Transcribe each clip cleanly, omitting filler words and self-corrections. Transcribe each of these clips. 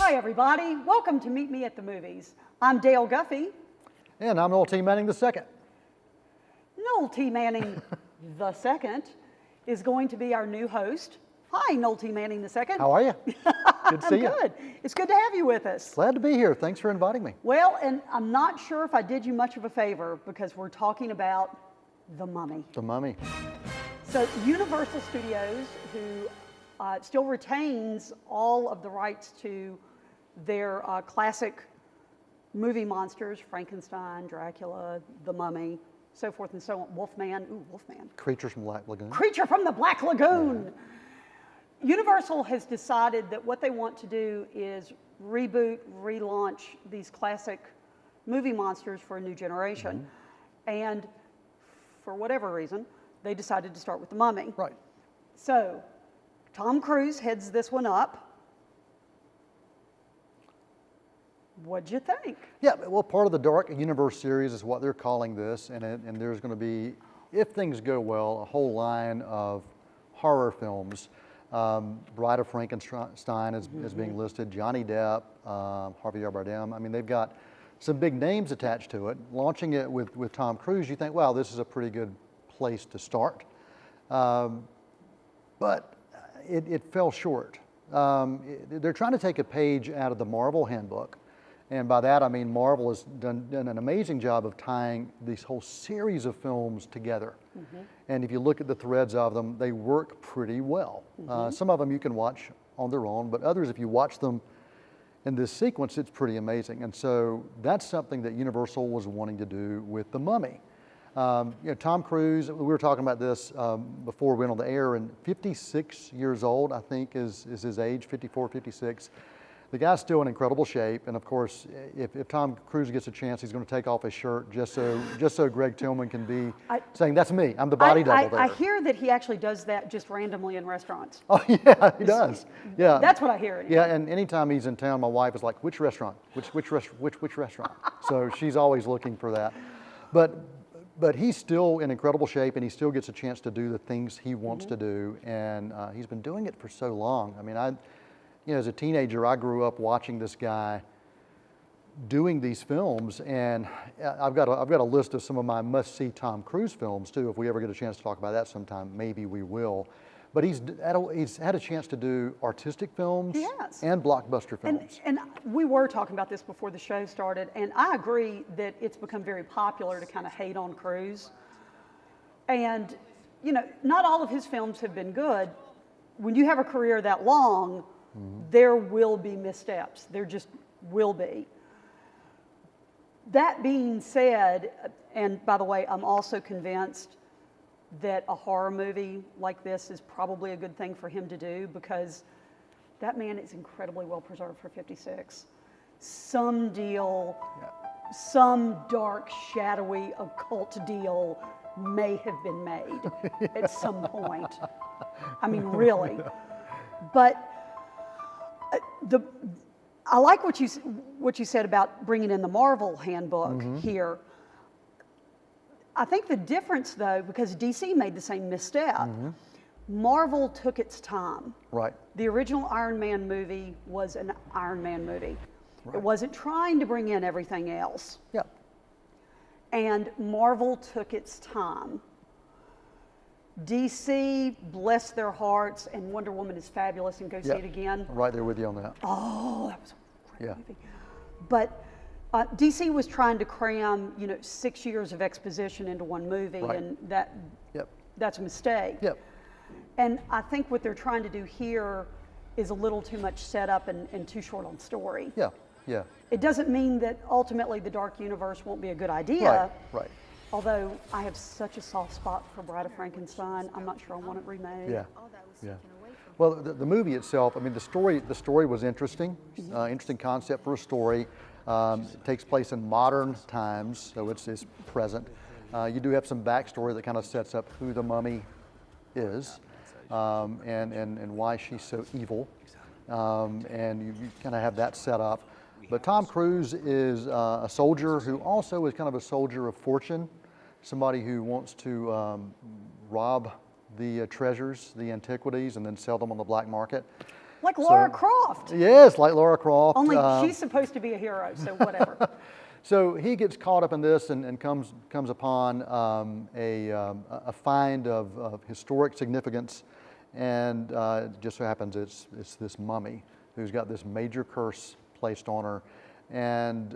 Hi everybody, welcome to Meet Me at the Movies. I'm Dale Guffey. And I'm Noel T. Manning II. Noel T. Manning II is going to be our new host. Hi, Noel T. Manning II. How are you? Good to see you. Good. It's good to have you with us. Glad to be here. Thanks for inviting me. Well, and I'm not sure if I did you much of a favor because we're talking about The Mummy. The Mummy. So Universal Studios, who still retains all of the rights to their classic movie monsters, Frankenstein, Dracula, The Mummy, so forth and so on. Wolfman, ooh, Wolfman. Creatures from Black Lagoon. Creature from the Black Lagoon. Yeah. Universal has decided that what they want to do is reboot, relaunch these classic movie monsters for a new generation. Mm-hmm. And for whatever reason, they decided to start with The Mummy. Right. So, Tom Cruise heads this one up. What'd you think? Yeah, well, part of the Dark Universe series is what they're calling this, and there's going to be, if things go well, a whole line of horror films. Bride of Frankenstein is being listed, Johnny Depp, Javier Bardem. I mean, they've got some big names attached to it. Launching it with Tom Cruise, you think, wow, this is a pretty good place to start. But it fell short. They're trying to take a page out of the Marvel handbook. And by that, I mean Marvel has done an amazing job of tying this whole series of films together. Mm-hmm. And if you look at the threads of them, they work pretty well. Mm-hmm. Some of them you can watch on their own, but others, if you watch them in this sequence, it's pretty amazing. And so that's something that Universal was wanting to do with The Mummy. Tom Cruise, we were talking about this before we went on the air, and 56 years old, I think, is his age, 54, 56. The guy's still in incredible shape, and of course, if Tom Cruise gets a chance, he's going to take off his shirt just so Greg Tillman can be saying, "That's me. I'm the body double there." I hear that he actually does that just randomly in restaurants. Oh yeah, he does. Yeah, that's what I hear. Anyway. Yeah, and anytime he's in town, my wife is like, "Which restaurant? Which restaurant?" So she's always looking for that. But he's still in incredible shape, and he still gets a chance to do the things he wants to do, and he's been doing it for so long. I mean, as a teenager, I grew up watching this guy doing these films, and I've got a list of some of my must-see Tom Cruise films too. If we ever get a chance to talk about that sometime, maybe we will. But he's had a chance to do artistic films and blockbuster films. And we were talking about this before the show started, and I agree that it's become very popular to kind of hate on Cruise. And, not all of his films have been good. When you have a career that long, there will be missteps. There just will be. That being said, and by the way, I'm also convinced that a horror movie like this is probably a good thing for him to do because that man is incredibly well preserved for 56. Some dark, shadowy, occult deal may have been made at some point. I mean, really. But I like what you said about bringing in the Marvel handbook here. I think the difference, though, because DC made the same misstep, Marvel took its time. Right. The original Iron Man movie was an Iron Man movie. Right. It wasn't trying to bring in everything else. Yeah. And Marvel took its time. DC, bless their hearts, and Wonder Woman is fabulous, and go see it again. Right there with you on that. Oh, that was a great movie. But DC was trying to cram, 6 years of exposition into one movie, and that's a mistake. Yep. And I think what they're trying to do here is a little too much setup and too short on story. Yeah, yeah. It doesn't mean that ultimately the Dark Universe won't be a good idea. Right. Although I have such a soft spot for Bride of Frankenstein, I'm not sure I want it remade. Yeah. Well, the movie itself, I mean, the story was interesting. Interesting concept for a story. It takes place in modern times, so it's present. You do have some backstory that kind of sets up who the mummy is and why she's so evil. And you kind of have that set up. But Tom Cruise is a soldier who also is kind of a soldier of fortune, somebody who wants to rob the treasures, the antiquities, and then sell them on the black market. Like Laura Croft. Yes, like Laura Croft. Only she's supposed to be a hero, so whatever. So he gets caught up in this and comes upon a find of historic significance, and it just so happens it's this mummy who's got this major curse placed on her, and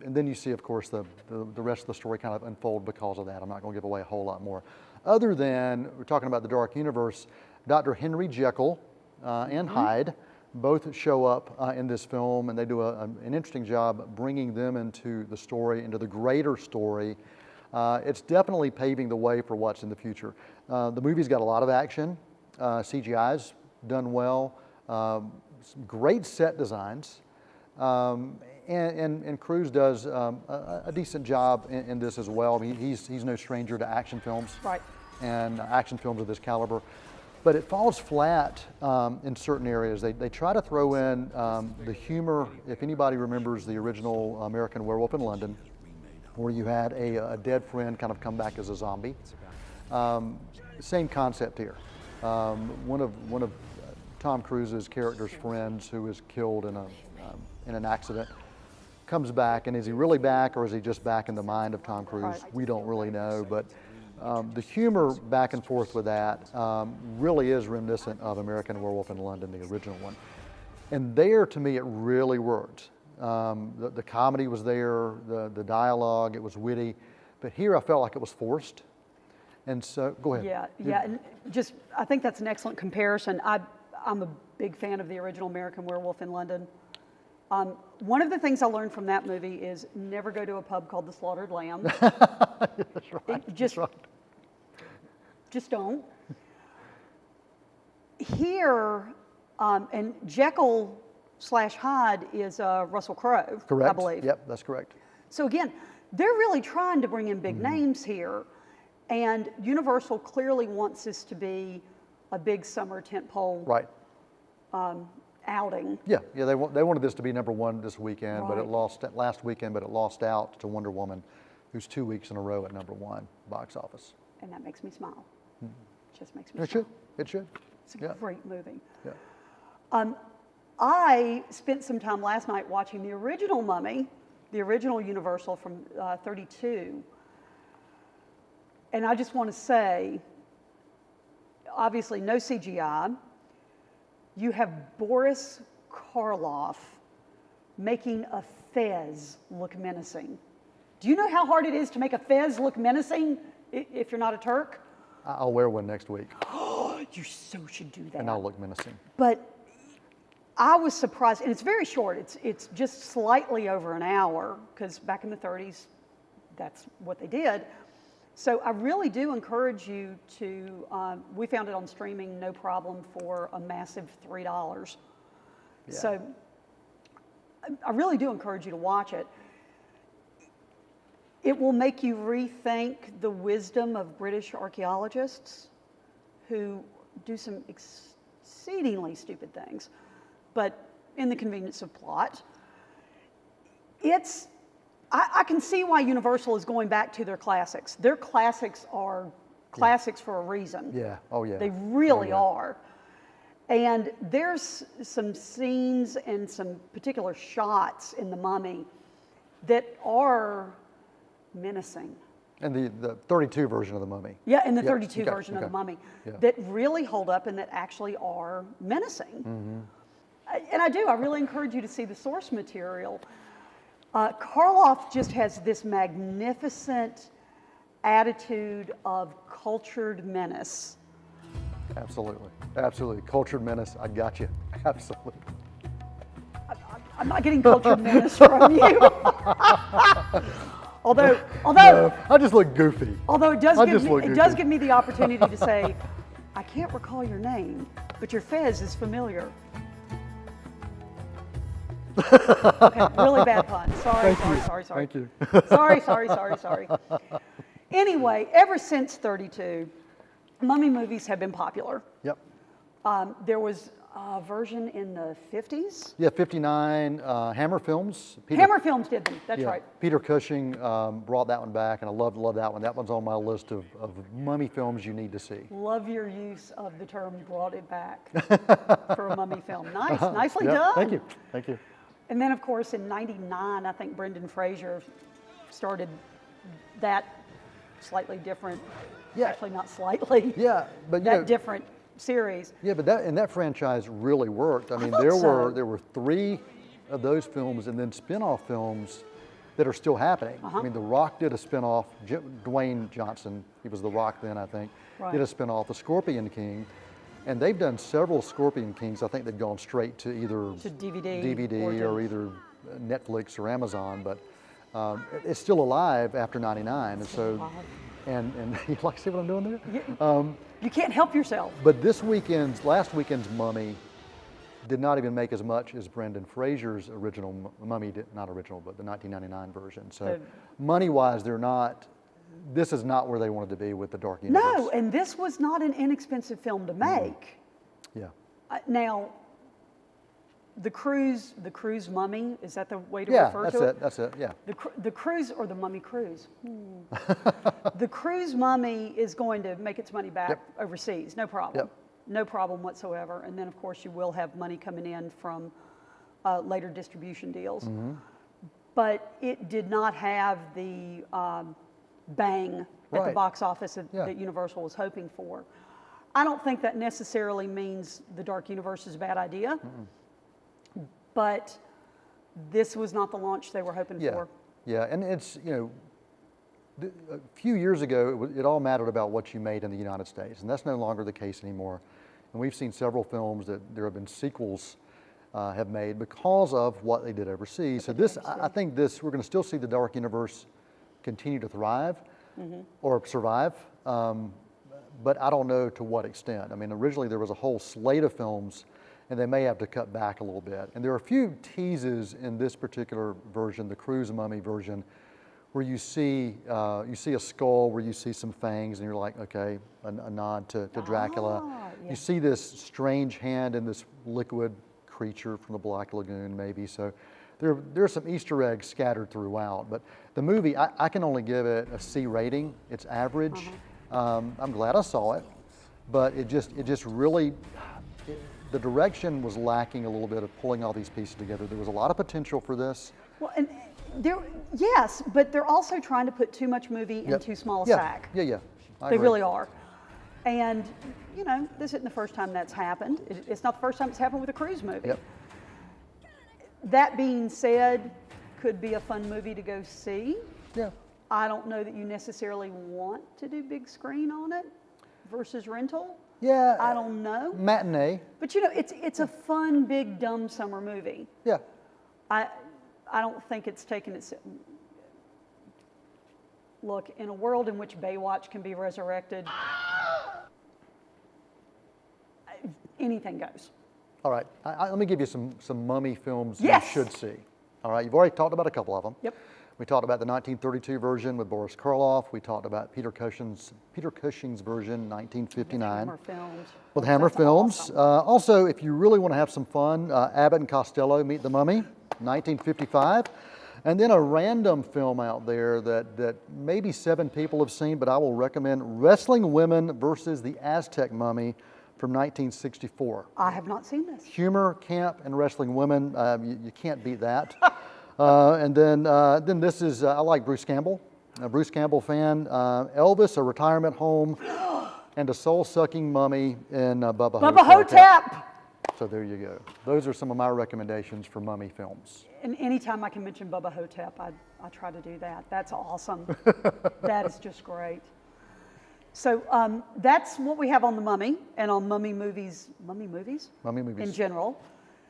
then you see, of course, the rest of the story kind of unfold because of that. I'm not going to give away a whole lot more. Other than, we're talking about the Dark Universe, Dr. Henry Jekyll and Hyde both show up in this film, and they do an interesting job bringing them into the story, into the greater story. It's definitely paving the way for what's in the future. The movie's got a lot of action. CGI's done well. Some great set designs. And Cruise does a decent job in this as well. I mean, he's no stranger to action films, Right. and action films of this caliber. But it falls flat in certain areas. They try to throw in the humor. If anybody remembers the original American Werewolf in London, where you had a dead friend kind of come back as a zombie. Same concept here. One of Tom Cruise's character's friends who was killed in an accident comes back, and is he really back, or is he just back in the mind of Tom Cruise? Right. We don't really know, but the humor back and forth with that really is reminiscent of American Werewolf in London, the original one. And there, to me, it really worked. The comedy was there, the dialogue, it was witty, but here I felt like it was forced. And so, go ahead. Yeah, and just, I think that's an excellent comparison. I'm a big fan of the original American Werewolf in London. One of the things I learned from that movie is never go to a pub called the Slaughtered Lamb. That's right. Just don't. Here, and Jekyll/Hyde is Russell Crowe, Correct. I believe. Yep, that's correct. So again, they're really trying to bring in big names here, and Universal clearly wants this to be a big summer tentpole Right. outing. Yeah, they wanted this to be #1 this weekend, but it Right. lost last weekend, but it lost out to Wonder Woman, who's 2 weeks in a row at #1 box office. And that makes me smile. Just makes me It smile. should. It should. It's a Yeah. great movie. Yeah. I spent some time last night watching the original Mummy, the original Universal from 32. And I just want to say, obviously no CGI. You have Boris Karloff making a fez look menacing. Do you know how hard it is to make a fez look menacing if you're not a Turk? I'll wear one next week, You so should do that. and I'll look menacing. But I was surprised, and it's very short. It's just slightly over an hour, because back in the 30s, that's what they did. So I really do encourage you to, we found it on streaming, no problem, for a massive $3. Yeah. So I really do encourage you to watch it. It will make you rethink the wisdom of British archaeologists who do some exceedingly stupid things, but in the convenience of plot. I can see why Universal is going back to their classics. Their classics are classics for a reason. Yeah. Oh, yeah. They really Oh, yeah. are. And there's some scenes and some particular shots in The Mummy that are menacing. And the 32 version of the Mummy. Yeah, in the Yep, 32 okay, version of okay. The Mummy, Yeah. that really hold up and that actually are menacing. And I really encourage you to see the source material. Karloff just has this magnificent attitude of cultured menace. Absolutely. Absolutely. Cultured menace. I got you. Absolutely. I'm not getting cultured menace from you. although I just look goofy. Although it does I give just me, look it does goofy. give me the opportunity to say, I can't recall your name, but your fez is familiar. Okay, really bad pun. Sorry. Thank you. Sorry. Anyway, ever since 32, Mummy movies have been popular. Yep. There was, version in the 50s? Yeah, 59, Hammer Films. Hammer Films did them, that's yeah, right. Peter Cushing brought that one back, and I love that one. That one's on my list of mummy films you need to see. Love your use of the term "brought it back" for a mummy film. Nice, nicely Yeah, done. thank you, thank you. And then, of course, in '99, I think Brendan Fraser started that slightly different. Yeah. Actually, not slightly. Yeah, but you that know, different series. yeah, but that franchise really worked. I mean, thought there so. were 3 of those films, and then spin-off films that are still happening. I mean, The Rock did a spin-off. Dwayne Johnson, he was The Rock then, I think, Right. did a spin-off, The Scorpion King, and they've done several Scorpion Kings. I think they've gone straight to either To DVD or either Netflix or Amazon, but it's still alive after '99, and so. alive. And you like see what I'm doing there? You can't help yourself. But last weekend's Mummy did not even make as much as Brendan Fraser's original Mummy did, not original, but the 1999 version. So money-wise, this is not where they wanted to be with the Dark Universe. No, and this was not an inexpensive film to make. Yeah. Now, the cruise mummy, is that the way to Yeah, refer to it? that's it, yeah. The cruise, or the mummy cruise. The cruise mummy is going to make its money back overseas, no problem. Yep. No problem whatsoever. And then, of course, you will have money coming in from later distribution deals. But it did not have the bang at the Right. box office that Yeah. Universal was hoping for. I don't think that necessarily means the Dark Universe is a bad idea. But this was not the launch they were hoping for. Yeah, and it's, a few years ago, it all mattered about what you made in the United States, and that's no longer the case anymore. And we've seen several films that there have been sequels have made because of what they did overseas. So I think we're going to still see the Dark Universe continue to thrive or survive, but I don't know to what extent. I mean, originally there was a whole slate of films, and they may have to cut back a little bit. And there are a few teases in this particular version, the Cruise Mummy version, where you see a skull, where you see some fangs, and you're like, okay, a nod to Dracula. Yeah. You see this strange hand in this liquid creature from the Black Lagoon, maybe. So there are some Easter eggs scattered throughout. But the movie, I can only give it a C rating. It's average. I'm glad I saw it, but it just really. The direction was lacking a little bit of pulling all these pieces together. There was a lot of potential for this. Well, and yes, but they're also trying to put too much movie in too small a sack. Yeah. They really are. And, this isn't the first time that's happened. It's not the first time it's happened with a cruise movie. Yep. That being said, could be a fun movie to go see. Yeah. I don't know that you necessarily want to do big screen on it versus rental. Yeah. I don't know. Matinee. But it's a fun, big, dumb summer movie. Yeah. I don't think it's taken its. Look, in a world in which Baywatch can be resurrected, anything goes. All right. Let me give you some mummy films Yes. you should see. All right. You've already talked about a couple of them. Yep. We talked about the 1932 version with Boris Karloff. We talked about Peter Cushing's version, 1959. Hammer Films. With Hammer That's Films. awesome. Also, if you really want to have some fun, Abbott and Costello Meet the Mummy, 1955. And then a random film out there that maybe 7 people have seen, but I will recommend, Wrestling Women versus the Aztec Mummy from 1964. I have not seen this. Humor, camp, and wrestling women, you can't beat that. And then this is, I like Bruce Campbell, a Bruce Campbell fan. Elvis, A Retirement Home, and a soul-sucking mummy in Bubba Hotep. Bubba Hotep! So there you go. Those are some of my recommendations for mummy films. And anytime I can mention Bubba Hotep, I try to do that. That's awesome. That is just great. So that's what we have on the Mummy and on mummy movies in general.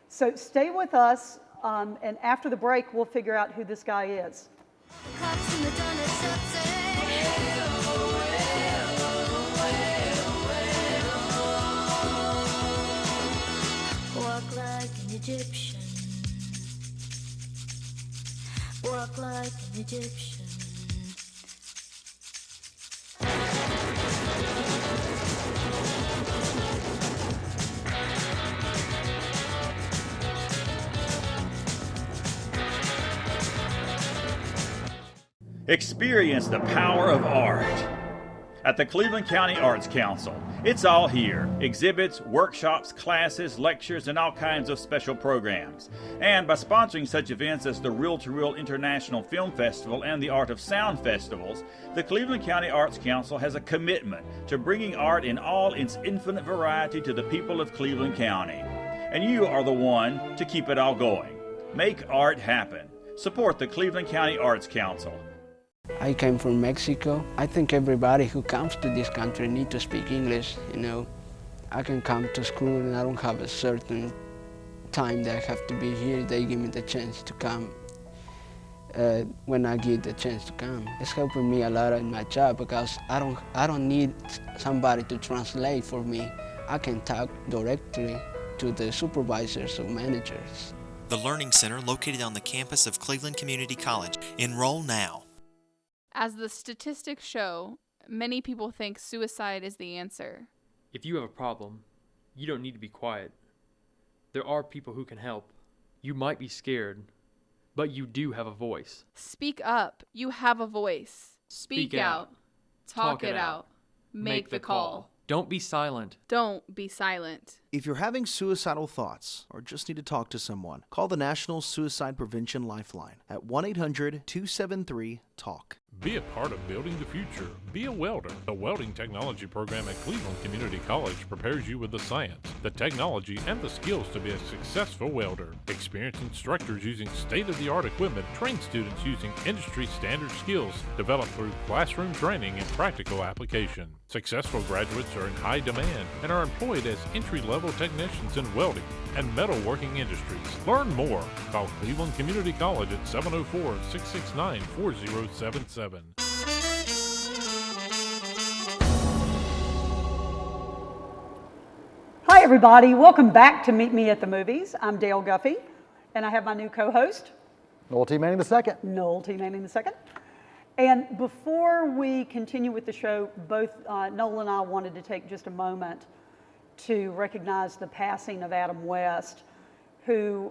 So stay with us, and after the break, we'll figure out who this guy is. Cops in the donut shop say, walk like an Egyptian. Walk like an Egyptian. Experience the power of art at the Cleveland County Arts Council. It's all here. Exhibits, workshops, classes, lectures, and all kinds of special programs. And by sponsoring such events as the Reel to Reel International Film Festival and the Art of Sound Festivals, the Cleveland County Arts Council has a commitment to bringing art in all its infinite variety to the people of Cleveland County. And you are the one to keep it all going. Make art happen. Support the Cleveland County Arts Council. I came from Mexico. I think everybody who comes to this country needs to speak English, you know. I can come to school and I don't have a certain time that I have to be here. They give me the chance to come when I get the chance to come. It's helping me a lot in my job because I don't need somebody to translate for me. I can talk directly to the supervisors or managers. The Learning Center, located on the campus of Cleveland Community College. Enroll now. As the statistics show, many people think suicide is the answer. If you have a problem, you don't need to be quiet. There are people who can help. You might be scared, but you do have a voice. Speak up. You have a voice. Speak out. Talk it out. Make the call. Don't be silent. Don't be silent. If you're having suicidal thoughts or just need to talk to someone, call the National Suicide Prevention Lifeline at 1-800-273-TALK. Be a part of building the future. Be a welder. The welding technology program at Cleveland Community College prepares you with the science, the technology, and the skills to be a successful welder. Experienced instructors using state-of-the-art equipment train students using industry standard skills developed through classroom training and practical application. Successful graduates are in high demand and are employed as entry-level technicians in welding and metalworking industries. Learn more. Call Cleveland Community College at 704-669-4077. Hi, everybody. Welcome back to Meet Me at the Movies. I'm Dale Guffey, and I have my new co-host, Noel T. Manning II. Noel T. Manning II. And before we continue with the show, both Noel and I wanted to take just a moment to recognize the passing of Adam West, who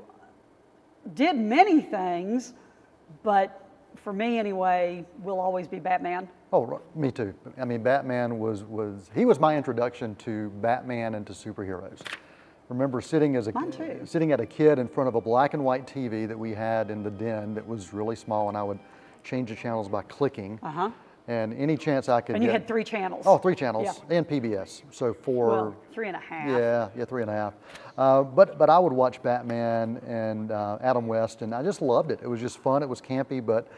did many things, but for me anyway, will always be Batman. Oh, me too. I mean, Batman was my introduction to Batman and to superheroes. Remember sitting at a kid in front of a black and white TV that we had in the den that was really small, and I would change the channels by clicking. And any chance I could And you had 3 channels. Oh, 3 channels, Yeah. and PBS. So 4. Well, 3.5. Yeah, 3.5. But I would watch Batman and Adam West, and I just loved it. It was just fun. It was campy, but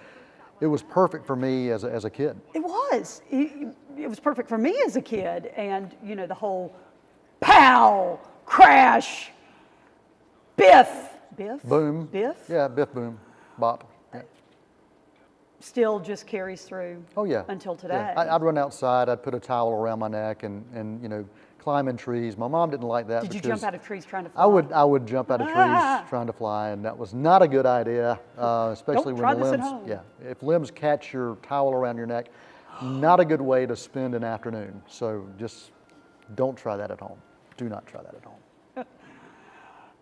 it was perfect for me as a kid. It was. It was perfect for me as a kid, and you know the whole pow, crash, biff, Boom. biff. Yeah, biff, boom, bop. Yeah. Still just carries through. Oh yeah. Until today. Yeah. I'd run outside. I'd put a towel around my neck and you know climb in trees. My mom didn't like that. Did you jump out of trees trying to fly? I would jump out of trees trying to fly, and that was not a good idea, especially Don't try when this at limbs. home. Yeah, if limbs catch your towel around your neck, not a good way to spend an afternoon. So just don't try that at home. Do not try that at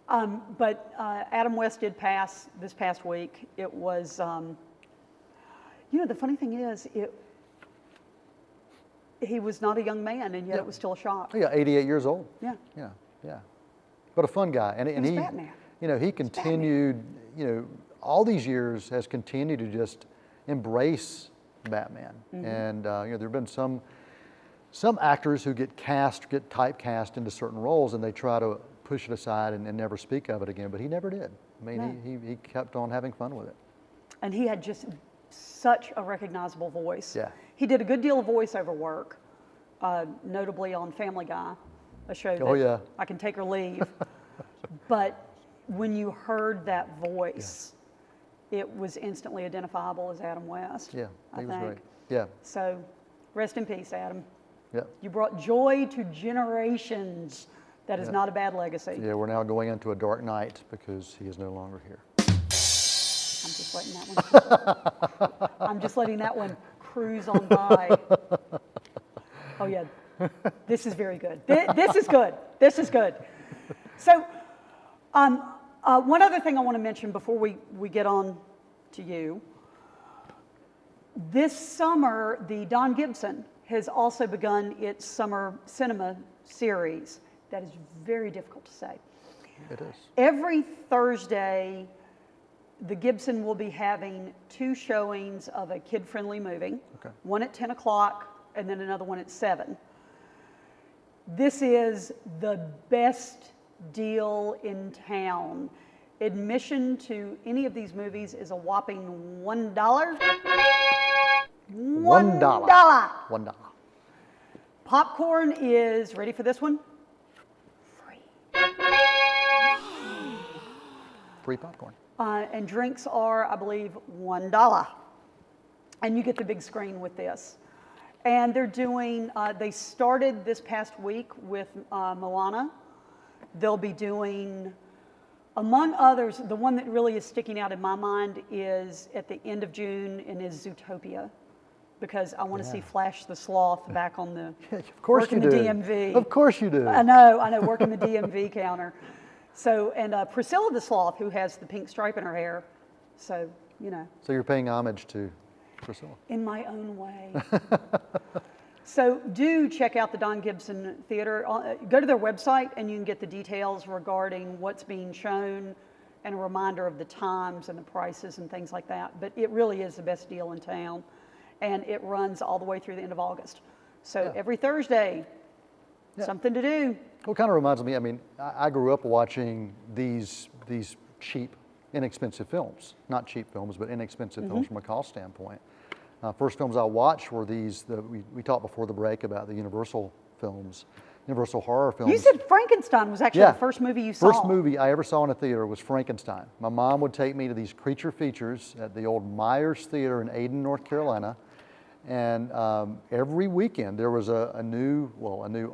home. But Adam West did pass this past week. It was, you know, the funny thing is, he was not a young man, and yet it was still a shock. Yeah, 88 years old. Yeah. Yeah, yeah. But a fun guy, and was he, Batman. you know, he continued, you know, all these years has continued to just embrace Batman, and you know, there've been some actors who get typecast into certain roles, and they try to push it aside and never speak of it again. But he never did. I mean, he kept on having fun with it. And he had just such a recognizable voice. Yeah. He did a good deal of voiceover work, notably on Family Guy, a show that I can take or leave. But when you heard that voice, it was instantly identifiable as Adam West. Yeah, he was I think. great. Yeah. So rest in peace, Adam. Yeah. You brought joy to generations. That is not a bad legacy. Yeah, we're now going into a dark night because he is no longer here. I'm just letting that one. I'm just letting that one cruise on by. Oh yeah, this is very good. This is good. This is good. So, one other thing I want to mention before we get on to you. This summer, the Don Gibson has also begun its summer cinema series. That is very difficult to say. It is. Every Thursday, the Gibson will be having 2 showings of a kid-friendly movie, one at 10 o'clock and then another one at 7. This is the best deal in town. Admission to any of these movies is a whopping $1. $1. $1. Popcorn is, ready for this one? Free popcorn. And drinks are, I believe, $1. And you get the big screen with this. And they're doing, they started this past week with Moana. They'll be doing, among others, the one that really is sticking out in my mind is at the end of June and is Zootopia. Because I want to see Flash the Sloth back on the, of course working you the do. DMV. Of course you do. I know, working the DMV counter. So, and Priscilla the Sloth, who has the pink stripe in her hair. So, you know. So you're paying homage to Priscilla. In my own way. So do check out the Don Gibson Theater. Go to their website and you can get the details regarding what's being shown and a reminder of the times and the prices and things like that. But it really is the best deal in town. And it runs all the way through the end of August. So every Thursday, something to do. Well, it kind of reminds me, I mean, I grew up watching these cheap, inexpensive films. Not cheap films, but inexpensive films from a cost standpoint. First films I watched were these, we talked before the break about the Universal films, Universal horror films. You said Frankenstein was actually the first movie you saw. First movie I ever saw in a theater was Frankenstein. My mom would take me to these creature features at the old Myers Theater in Ayden, North Carolina. And every weekend there was a new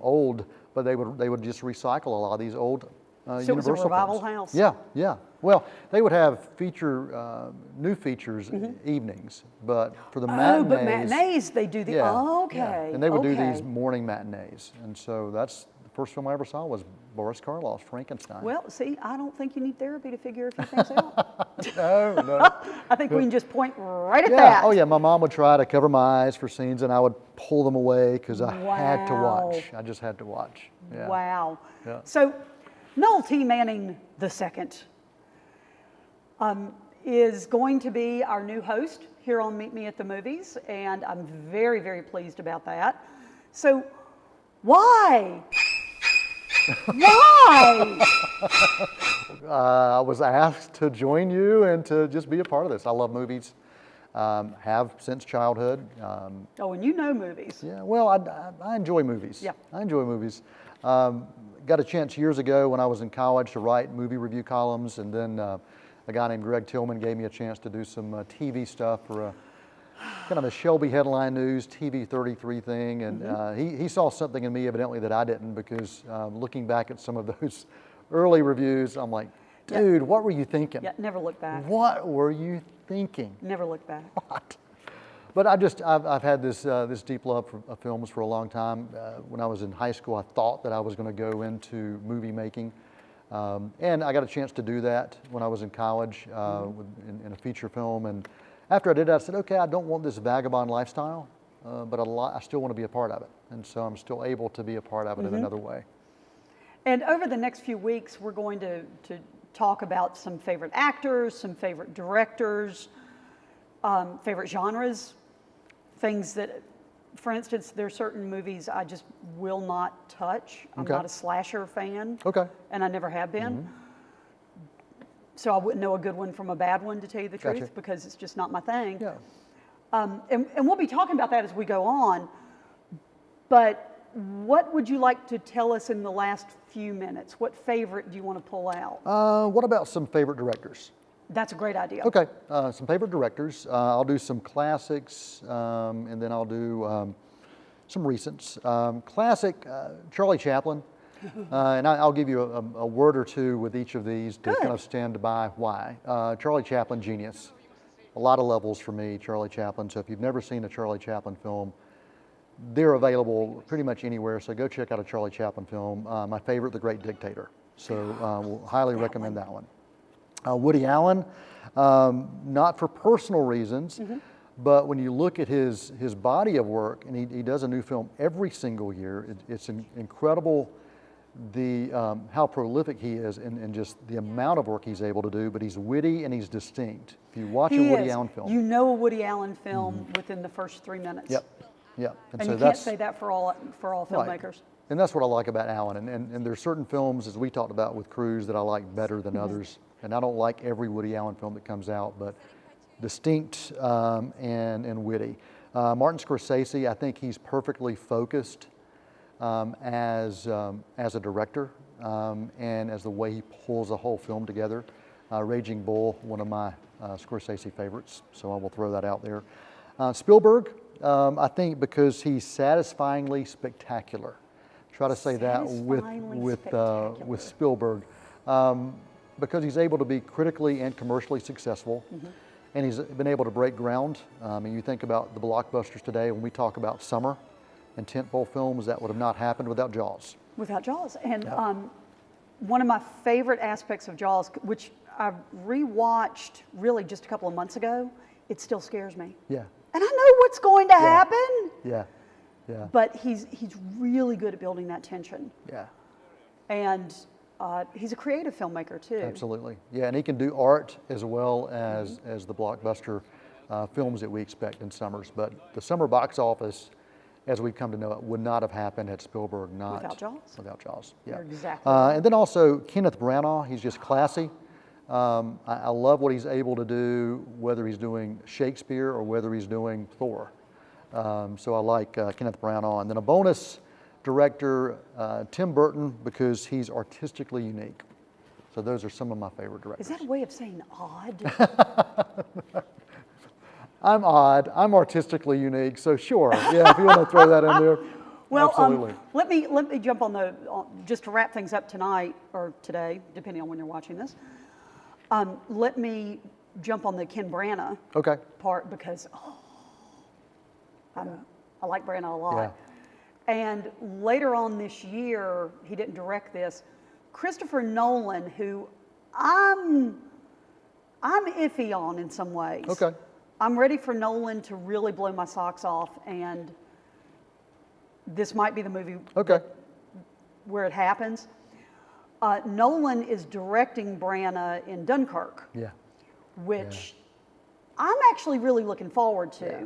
old, but they would just recycle a lot of these old Universal So it was a revival films. house? Yeah. Well, they would have new features evenings, but for the matinees. Oh, but matinees, they do the, okay. And they would do these morning matinees. And so that's the first film I ever saw was Boris Karloff's Frankenstein. Well, see, I don't think you need therapy to figure a few things out. No. I think we can just point right at that. Oh yeah, my mom would try to cover my eyes for scenes and I would pull them away because I had to watch. I just had to watch. Yeah. Wow. Yeah. So Noel T. Manning II is going to be our new host here on Meet Me at the Movies, and I'm very, very pleased about that. So why? Why? I was asked to join you and to just be a part of this. I love movies, have since childhood. Oh, and you know movies. Yeah, well, I enjoy movies. Yeah. I enjoy movies. Got a chance years ago when I was in college to write movie review columns, and then a guy named Greg Tillman gave me a chance to do some TV stuff for a kind of a Shelby Headline News TV 33 thing, and he saw something in me evidently that I didn't, because looking back at some of those early reviews, I'm like, dude, what were you thinking? Yeah, never look back. What were you thinking? Never look back. What? But I've had this deep love for films for a long time. When I was in high school, I thought that I was going to go into movie making. And I got a chance to do that when I was in college in a feature film. And after I did that, I said, okay, I don't want this vagabond lifestyle, but I still want to be a part of it. And so I'm still able to be a part of it in another way. And over the next few weeks, we're going to talk about some favorite actors, some favorite directors, favorite genres, things that, for instance, there are certain movies I just will not touch. I'm not a slasher fan. Okay. And I never have been. So I wouldn't know a good one from a bad one, to tell you the truth, because it's just not my thing. Yeah. And we'll be talking about that as we go on. But what would you like to tell us in the last few minutes? What favorite do you want to pull out? What about some favorite directors? That's a great idea. Okay, some favorite directors. I'll do some classics, and then I'll do some recents. Classic, Charlie Chaplin, and I'll give you a word or two with each of these to kind of stand by why. Charlie Chaplin, genius. A lot of levels for me, Charlie Chaplin. So if you've never seen a Charlie Chaplin film, they're available pretty much anywhere, so go check out a Charlie Chaplin film. My favorite, The Great Dictator. So we'll highly recommend that one. Woody Allen, not for personal reasons, But when you look at his body of work, and he does a new film every single year, it's incredible how prolific he is and just the amount of work he's able to do, but he's witty and he's distinct. If you watch a Woody Allen film. You know a Woody Allen film within the first 3 minutes. Yep. And so you can't say that for all filmmakers. Right. And that's what I like about Allen. And there's certain films, as we talked about with Cruise, that I like better than others. And I don't like every Woody Allen film that comes out, but distinct and witty. Martin Scorsese, I think he's perfectly focused as a director and as the way he pulls a whole film together. Raging Bull, one of my Scorsese favorites, so I will throw that out there. Spielberg, I think because he's satisfyingly spectacular. Try to say that with Spielberg, because he's able to be critically and commercially successful, and he's been able to break ground. And you think about the blockbusters today, when we talk about summer and tentpole films, that would have not happened without Jaws. Without Jaws. And one of my favorite aspects of Jaws, which I rewatched really just a couple of months ago, it still scares me. Yeah. And I know what's going to happen. Yeah. But he's really good at building that tension. Yeah. And he's a creative filmmaker too. Absolutely. Yeah, and he can do art as well as the blockbuster films that we expect in summers. But the summer box office, as we've come to know it, would not have happened had Spielberg not. Without Jaws? Without Jaws, yeah. You're exactly right. And then also Kenneth Branagh, he's just classy. I love what he's able to do, whether he's doing Shakespeare or whether he's doing Thor. So I like Kenneth Branagh. And then a bonus director, Tim Burton, because he's artistically unique. So those are some of my favorite directors. Is that a way of saying odd? I'm odd. I'm artistically unique. So sure, yeah. If you want to throw that in there, well, absolutely. Let me jump on just to wrap things up tonight or today, depending on when you're watching this. Let me jump on the Ken Branagh part because I like Branagh a lot. Yeah. And later on this year, he didn't direct this. Christopher Nolan, who I'm iffy on in some ways. Okay. I'm ready for Nolan to really blow my socks off, and this might be the movie where it happens. Nolan is directing Branagh in Dunkirk, which I'm actually really looking forward to. Yeah.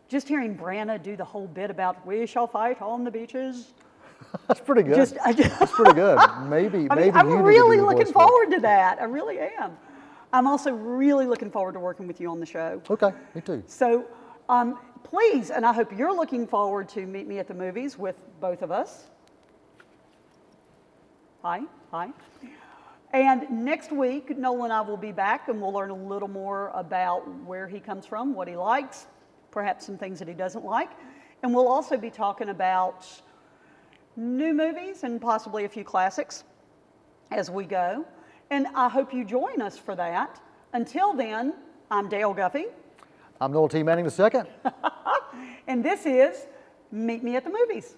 Just hearing Branagh do the whole bit about "we shall fight on the beaches." That's pretty good. That's pretty good. Maybe I'm really looking forward to that. I really am. I'm also really looking forward to working with you on the show. Okay, me too. So please, and I hope you're looking forward to meet me at the movies with both of us. Hi. And next week, Noel and I will be back, and we'll learn a little more about where he comes from, what he likes, perhaps some things that he doesn't like. And we'll also be talking about new movies and possibly a few classics as we go. And I hope you join us for that. Until then, I'm Dale Guffey. I'm Noel T. Manning II. And this is Meet Me at the Movies.